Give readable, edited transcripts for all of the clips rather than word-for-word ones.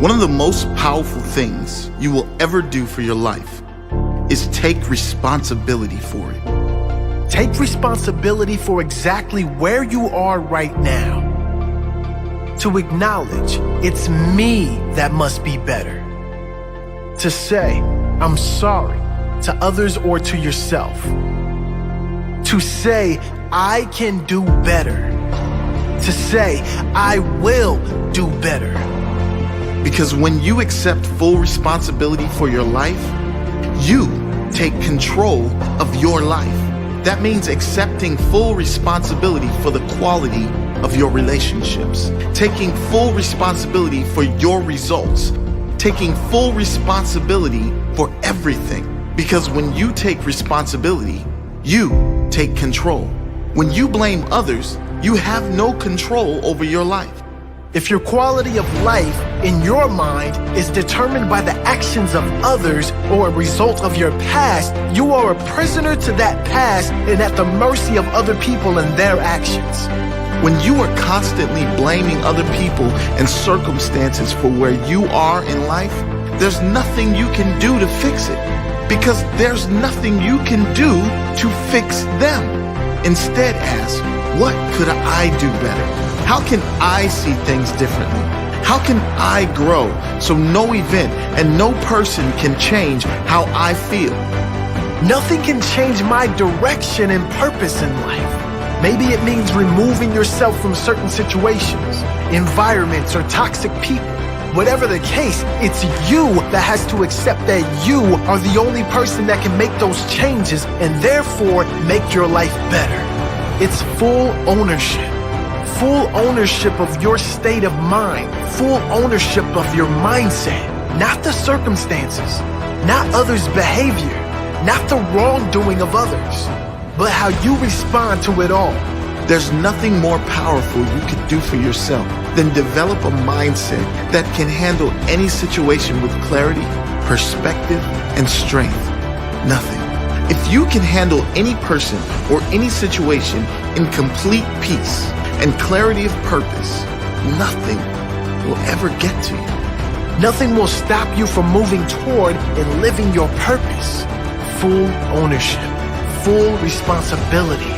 One of the most powerful things you will ever do for your life is take responsibility for it. Take responsibility for exactly where you are right now. To acknowledge it's me that must be better. To say, I'm sorry to others or to yourself. To say, I can do better. To say, I will do better. Because when you accept full responsibility for your life, you take control of your life. That means accepting full responsibility for the quality of your relationships, taking full responsibility for your results, taking full responsibility for everything. Because when you take responsibility, you take control. When you blame others, you have no control over your life. If your quality of life in your mind is determined by the actions of others or a result of your past, you are a prisoner to that past and at the mercy of other people and their actions. When you are constantly blaming other people and circumstances for where you are in life, there's nothing you can do to fix it, because there's nothing you can do to fix them. Instead ask, what could I do better? How can I see things differently? How can I grow so no event and no person can change how I feel? Nothing can change my direction and purpose in life. Maybe it means removing yourself from certain situations, environments, or toxic people. Whatever the case, it's you that has to accept that you are the only person that can make those changes and therefore make your life better. It's full ownership. Full ownership of your state of mind, full ownership of your mindset, not the circumstances, not others' behavior, not the wrongdoing of others, but how you respond to it all. There's nothing more powerful you could do for yourself than develop a mindset that can handle any situation with clarity, perspective, and strength. Nothing. If you can handle any person or any situation in complete peace and clarity of purpose, nothing will ever get to you. Nothing will stop you from moving toward and living your purpose. Full ownership, full responsibility.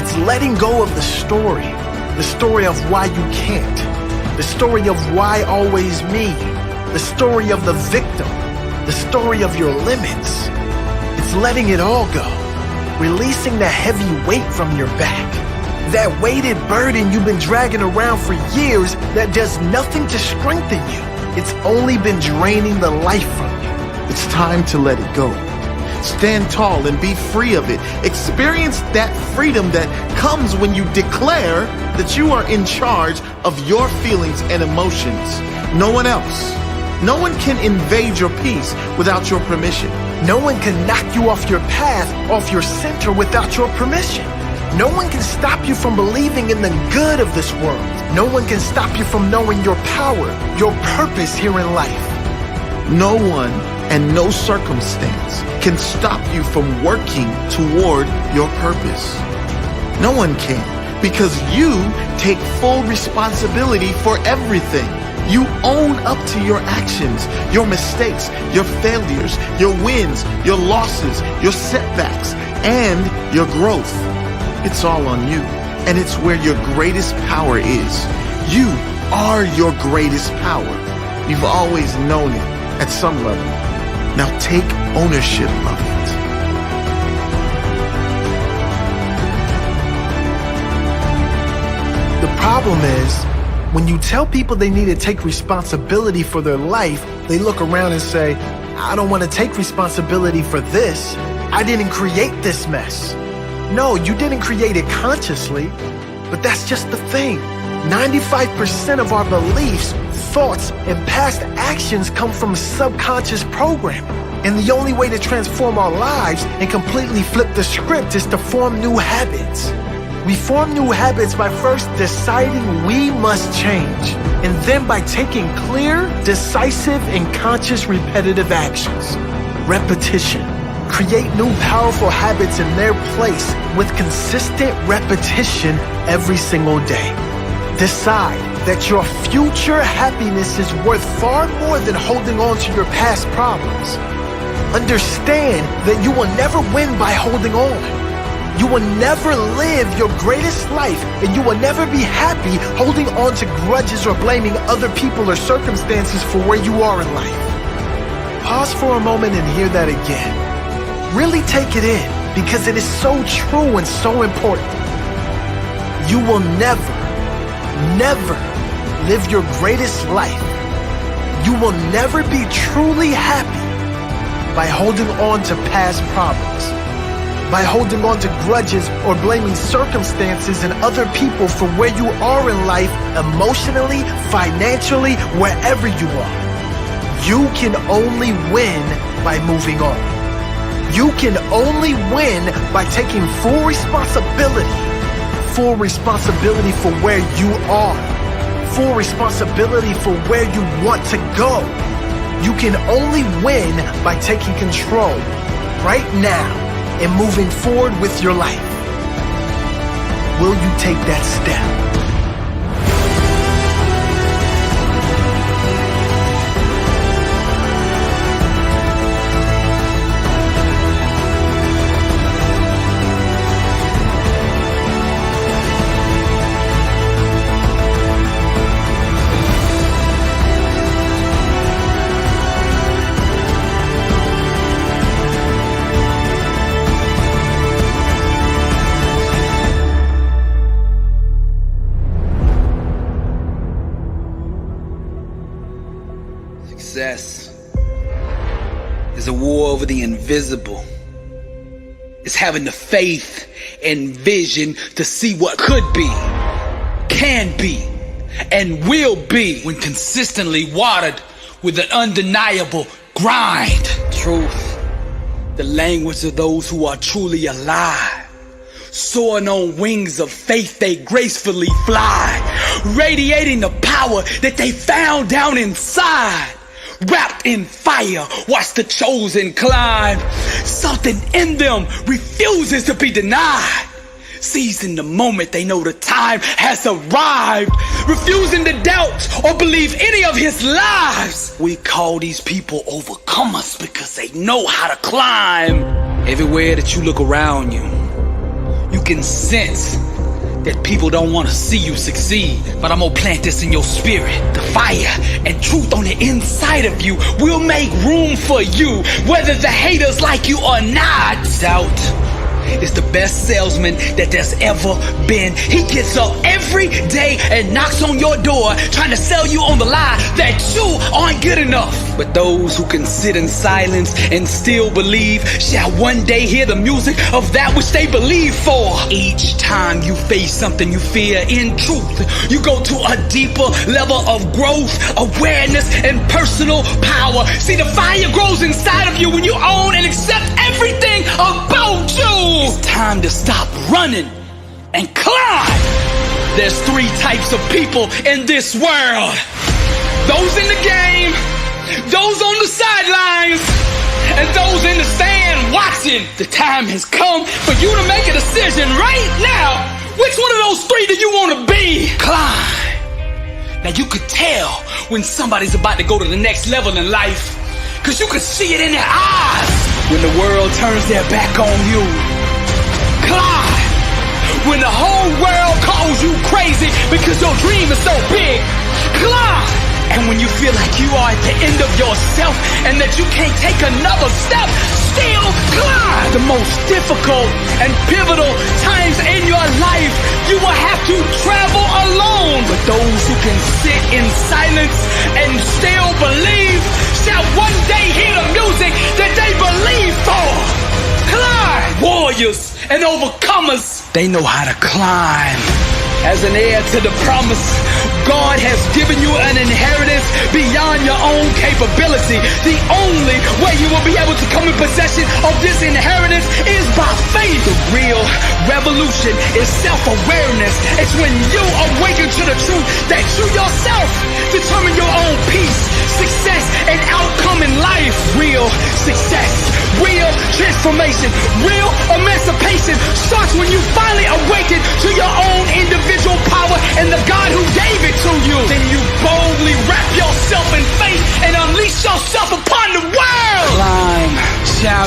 It's letting go of the story of why you can't, the story of why always me, the story of the victim, the story of your limits. It's letting it all go. Releasing the heavy weight from your back. That weighted burden you've been dragging around for years that does nothing to strengthen you. It's only been draining the life from you. It's time to let it go. Stand tall and be free of it. Experience that freedom that comes when you declare that you are in charge of your feelings and emotions. No one else. No one can invade your peace without your permission. No one can knock you off your path, off your center without your permission. No one can stop you from believing in the good of this world. No one can stop you from knowing your power, your purpose here in life. No one and no circumstance can stop you from working toward your purpose. No one can, because you take full responsibility for everything. You own up to your actions, your mistakes, your failures, your wins, your losses, your setbacks, and your growth. It's all on you, and it's where your greatest power is. You are your greatest power. You've always known it at some level. Now take ownership of it. The problem is, when you tell people they need to take responsibility for their life, they look around and say, I don't want to take responsibility for this. I didn't create this mess. No, you didn't create it consciously, but that's just the thing. 95% of our beliefs, thoughts, and past actions come from subconscious programming. And the only way to transform our lives and completely flip the script is to form new habits. We form new habits by first deciding we must change, and then by taking clear, decisive, and conscious repetitive actions. Repetition. Create new powerful habits in their place with consistent repetition every single day. Decide that your future happiness is worth far more than holding on to your past problems. Understand that you will never win by holding on. You will never live your greatest life, and you will never be happy holding on to grudges or blaming other people or circumstances for where you are in life. Pause for a moment and hear that again. Really take it in, because it is so true and so important. You will never live your greatest life. You will never be truly happy by holding on to past problems, by holding on to grudges or blaming circumstances and other people for where you are in life emotionally, financially, wherever you are. You can only win by moving on. You can only win by taking full responsibility for where you are, full responsibility for where you want to go. You can only win by taking control right now and moving forward with your life. Will you take that step? Success is a war over the invisible. It's having the faith and vision to see what could be, can be, and will be when consistently watered with an undeniable grind. Truth, the language of those who are truly alive. Soaring on wings of faith, they gracefully fly, radiating the power that they found down inside. Wrapped in fire, watch the chosen climb. Something in them refuses to be denied. Seizing the moment, they know the time has arrived. Refusing to doubt or believe any of his lies. We call these people overcomers because they know how to climb. Everywhere that you look around you, you can sense that people don't want to see you succeed. But I'm gonna plant this in your spirit. The fire and truth on the inside of you will make room for you, whether the haters like you or not. Doubt is the best salesman that there's ever been. He gets up every day and knocks on your door trying to sell you on the lie that you aren't good enough. But those who can sit in silence and still believe shall one day hear the music of that which they believe for. Each time you face something you fear, in truth, you go to a deeper level of growth, awareness, and personal power. See, the fire grows inside of you when you own and accept everything about you. It's time to stop running and climb. There's three types of people in this world. Those in the game, those on the sidelines, and those in the stand watching. The time has come for you to make a decision right now. Which one of those three do you want to be? Climb. Now you could tell when somebody's about to go to the next level in life, because you could see it in their eyes. When the world turns their back on you, climb. When the whole world calls you crazy because your dream is so big, climb. And when you feel like you are at the end of yourself and that you can't take another step, still climb. The most difficult and pivotal times in your life, you will have to travel alone. But those who can sit in silence and still believe shall one day hear the music that they believe for. Climb! Warriors and overcomers, they know how to climb. As an heir to the promise, God has given you an inheritance beyond your own capability. The only way you will be able to come in possession of this inheritance is by faith. The real revolution is self-awareness. It's when you awaken to the truth that you yourself determine your own peace, success, and outcome in life. Real success, real transformation, real emancipation starts when you finally awaken to your own individual power and the God who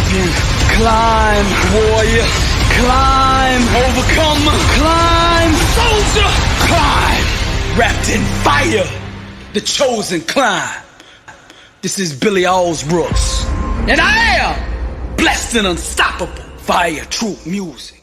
champion. Climb, warrior. Climb, overcomer. Climb, soldier. Climb, wrapped in fire. The chosen climb. This is Billy Allsbrooks, and I am blessed and unstoppable via true music.